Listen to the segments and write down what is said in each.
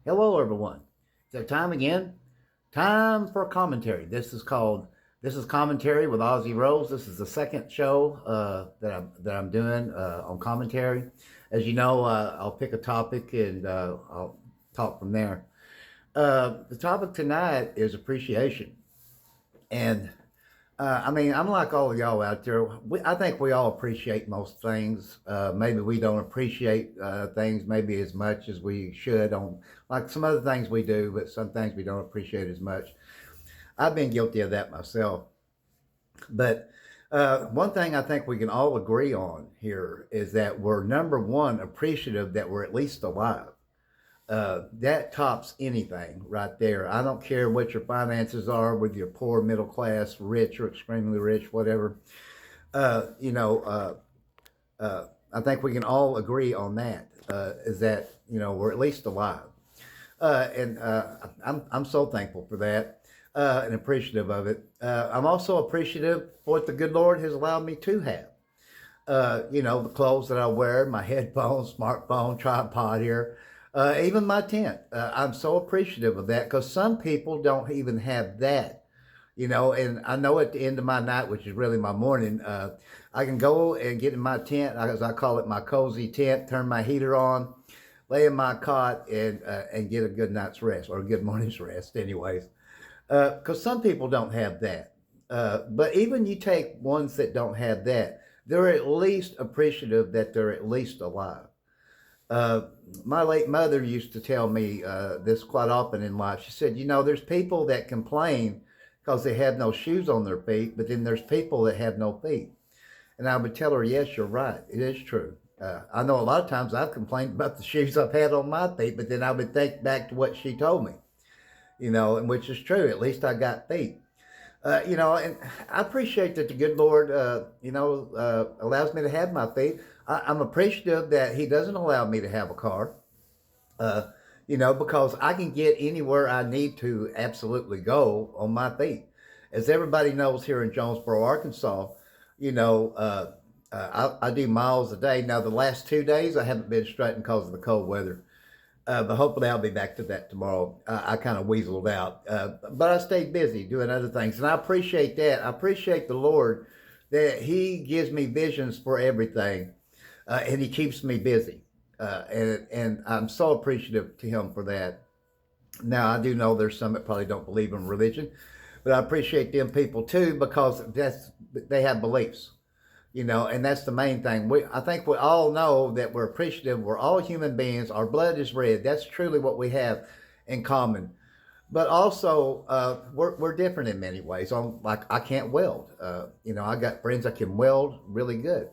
Hello, everyone. It's that time again. Time for commentary. This is commentary with Ozzy Rose. This is the second show that I'm doing on commentary. As you know, I'll pick a topic and I'll talk from there. The topic tonight is appreciation, and I mean, I'm like all of y'all out there. I think we all appreciate most things. Maybe we don't appreciate things maybe as much as we should on like some other things we do, but some things we don't appreciate as much. I've been guilty of that myself. But one thing I think we can all agree on here is that we're number one appreciative that we're at least alive. That tops anything right there. I don't care what your finances are, whether you're poor, middle class, rich, or extremely rich, whatever. Uh, you know, uh, I think we can all agree on that. Is that we're at least alive, and I'm so thankful for that and appreciative of it. I'm also appreciative for what the good Lord has allowed me to have. The clothes that I wear, my headphones, smartphone, tripod here, even my tent. I'm so appreciative of that because some people don't even have that, and I know at the end of my night, which is really my morning, I can go and get in my tent, as I call it, my cozy tent, turn my heater on, lay in my cot, and get a good night's rest or a good morning's rest, anyways. Because some people don't have that. But even you take ones that don't have that, they're at least appreciative that they're at least alive. Uh, my late mother used to tell me this quite often in life. She said, there's people that complain because they have no shoes on their feet, but then there's people that have no feet. And I would tell her, yes, you're right. It is true. I know a lot of times I've complained about the shoes I've had on my feet, but then I would think back to what she told me, and which is true. At least I got feet. And I appreciate that the good Lord, allows me to have my feet. I'm appreciative that He doesn't allow me to have a car, uh, because I can get anywhere I need to absolutely go on my feet. As everybody knows here in Jonesboro, Arkansas, you know, uh, I do miles a day. Now, the last 2 days, I haven't been strutting because of the cold weather. But hopefully I'll be back to that tomorrow. I kind of weaseled out, but I stayed busy doing other things, and I appreciate that. I appreciate the Lord that He gives me visions for everything, and He keeps me busy, and I'm so appreciative to Him for that. Now I do know there's some that probably don't believe in religion, but I appreciate them people too because they have beliefs, and that's the main thing. I think we all know that we're appreciative. We're all human beings. Our blood is red. That's truly what we have in common. But also, we're different in many ways. Like I can't weld. I got friends that can weld really good.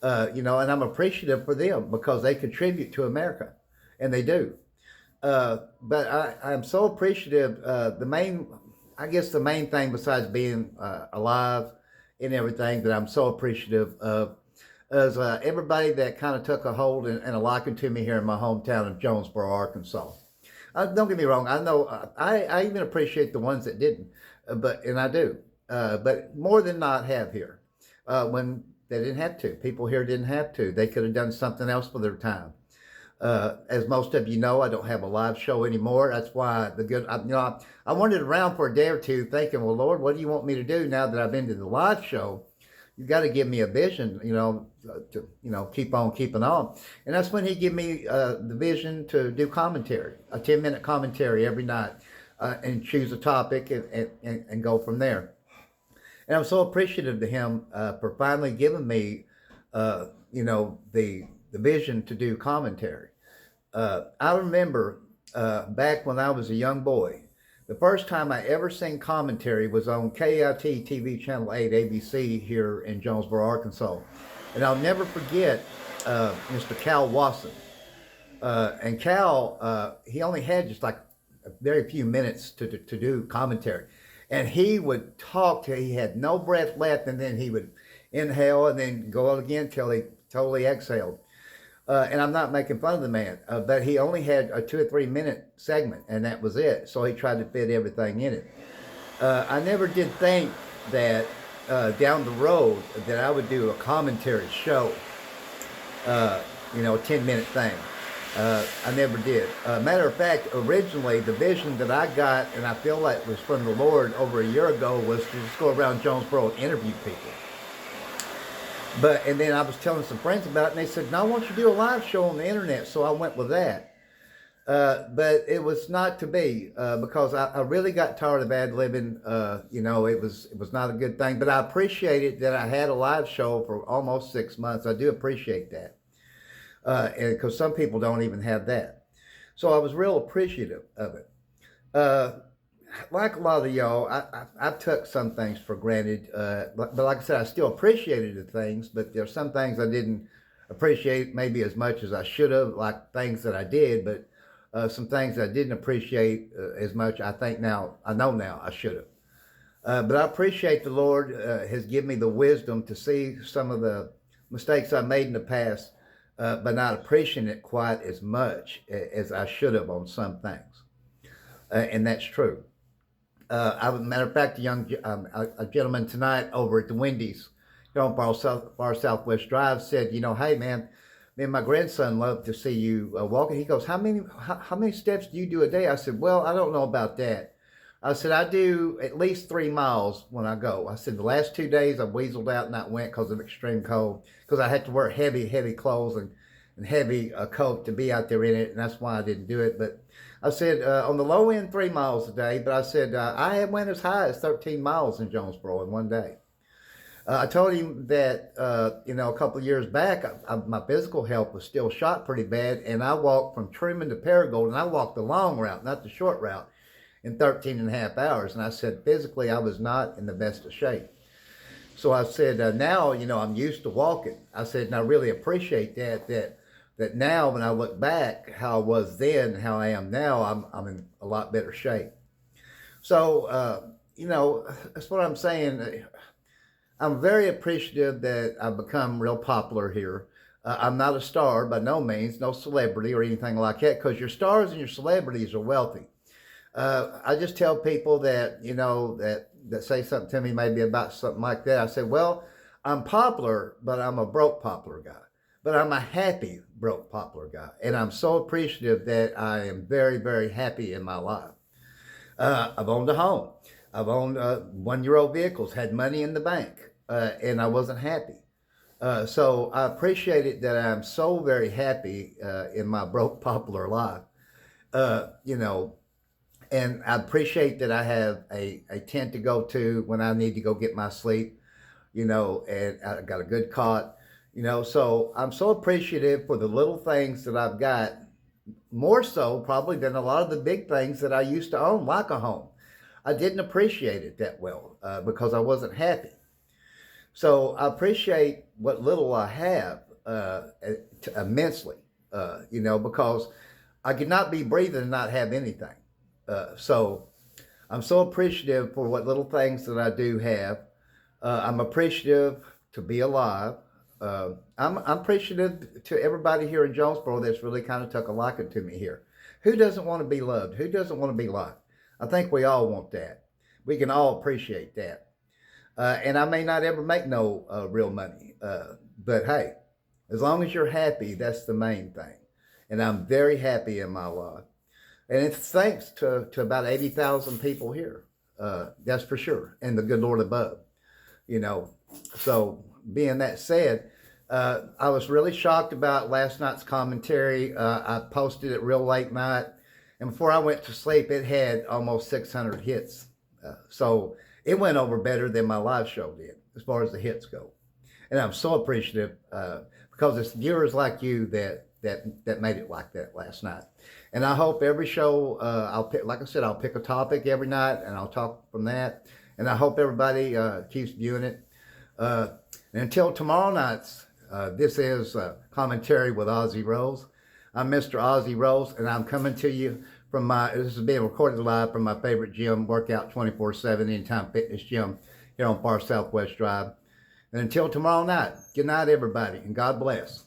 And I'm appreciative for them because they contribute to America, and they do. But I'm so appreciative. I guess, the main thing besides being alive and everything that I'm so appreciative of is everybody that kind of took a hold and a liking to me here in my hometown of Jonesboro, Arkansas. Don't get me wrong. I know I even appreciate the ones that didn't, and I do. But more than not have here when they didn't have to. People here didn't have to. They could have done something else for their time. As most of you know, I don't have a live show anymore. That's why I wandered around for a day or two thinking, well, Lord, what do you want me to do now that I've been to the live show? You got to give me a vision, to keep on keeping on. And that's when He gave me the vision to do commentary, a 10-minute commentary every night, and choose a topic and go from there. And I'm so appreciative to Him for finally giving me, the vision to do commentary. I remember back when I was a young boy, the first time I ever seen commentary was on KIT TV Channel 8 ABC here in Jonesboro, Arkansas. And I'll never forget Mr. Cal Wasson. And Cal, he only had just like a very few minutes to do commentary. And he would talk till he had no breath left, and then he would inhale and then go out again till he totally exhaled. And I'm not making fun of the man, but he only had a 2 or 3 minute segment, and that was it. So he tried to fit everything in it. I never did think that down the road that I would do a commentary show, a 10-minute thing. I never did. Matter of fact, originally the vision that I got, and I feel like was from the Lord over a year ago, was to just go around Jonesboro and interview people. And then I was telling some friends about it, and they said, "No, I want you to do a live show on the internet." So I went with that. But it was not to be because I really got tired of ad libbing. It was not a good thing. But I appreciated that I had a live show for almost 6 months. I do appreciate that, and because some people don't even have that. So I was real appreciative of it. Like a lot of y'all, I took some things for granted. But like I said, I still appreciated the things. But there's some things I didn't appreciate maybe as much as I should have, like things that I did. But some things I didn't appreciate as much, I know now I should have. But I appreciate the Lord has given me the wisdom to see some of the mistakes I made in the past, but not appreciating it quite as much as I should have on some things. And that's true. Matter of fact, a gentleman tonight over at the Wendy's here on Far Southwest Drive said, "Hey man, me and my grandson love to see you walking." He goes, how many steps do you do a day? I said, "Well, I don't know about that." I said, "I do at least 3 miles when I go." I said, "The last 2 days I weaseled out and not went because of extreme cold, because I had to wear heavy clothes and heavy coat to be out there in it, and that's why I didn't do it." But I said, on the low end, 3 miles a day. But I said, I have went as high as 13 miles in Jonesboro in one day. I told him that, a couple of years back, my physical health was still shot pretty bad, and I walked from Truman to Paragould, and I walked the long route, not the short route, in 13 and a half hours. And I said, physically, I was not in the best of shape. So I said, now, I'm used to walking. I said, and I really appreciate that now when I look back, how I was then, how I am now, I'm in a lot better shape. So, that's what I'm saying. I'm very appreciative that I've become real popular here. I'm not a star by no means, no celebrity or anything like that, because your stars and your celebrities are wealthy. I just tell people that, that say something to me maybe about something like that. I say, well, I'm popular, but I'm a broke popular guy. But I'm a happy broke popular guy. And I'm so appreciative that I am very, very happy in my life. I've owned a home. I've owned 1-year-old vehicles, had money in the bank, and I wasn't happy. So I appreciate it that I'm so very happy in my broke popular life. And I appreciate that I have a tent to go to when I need to go get my sleep, and I got a good cot. So I'm so appreciative for the little things that I've got, more so probably than a lot of the big things that I used to own, like a home. I didn't appreciate it that well because I wasn't happy. So I appreciate what little I have immensely, because I could not be breathing and not have anything. So I'm so appreciative for what little things that I do have. I'm appreciative to be alive. I'm appreciative to everybody here in Jonesboro that's really kind of took a liking to me here. Who doesn't want to be loved? Who doesn't want to be liked? I think we all want that. We can all appreciate that. And I may not ever make no real money, but hey, as long as you're happy, that's the main thing. And I'm very happy in my life. And it's thanks to about 80,000 people here. That's for sure. And the good Lord above, So being that said, I was really shocked about last night's commentary. I posted it real late night. And before I went to sleep, it had almost 600 hits. So it went over better than my live show did, as far as the hits go. And I'm so appreciative because it's viewers like you that made it like that last night. And I hope every show, I'll pick a topic every night and I'll talk from that. And I hope everybody keeps viewing it. And until tomorrow night's, this is Commentary with Ozzy Rose. I'm Mr. Ozzy Rose, and I'm coming to you from this is being recorded live from my favorite gym, Workout 24/7, Anytime Fitness Gym here on Far Southwest Drive. And until tomorrow night, good night, everybody, and God bless.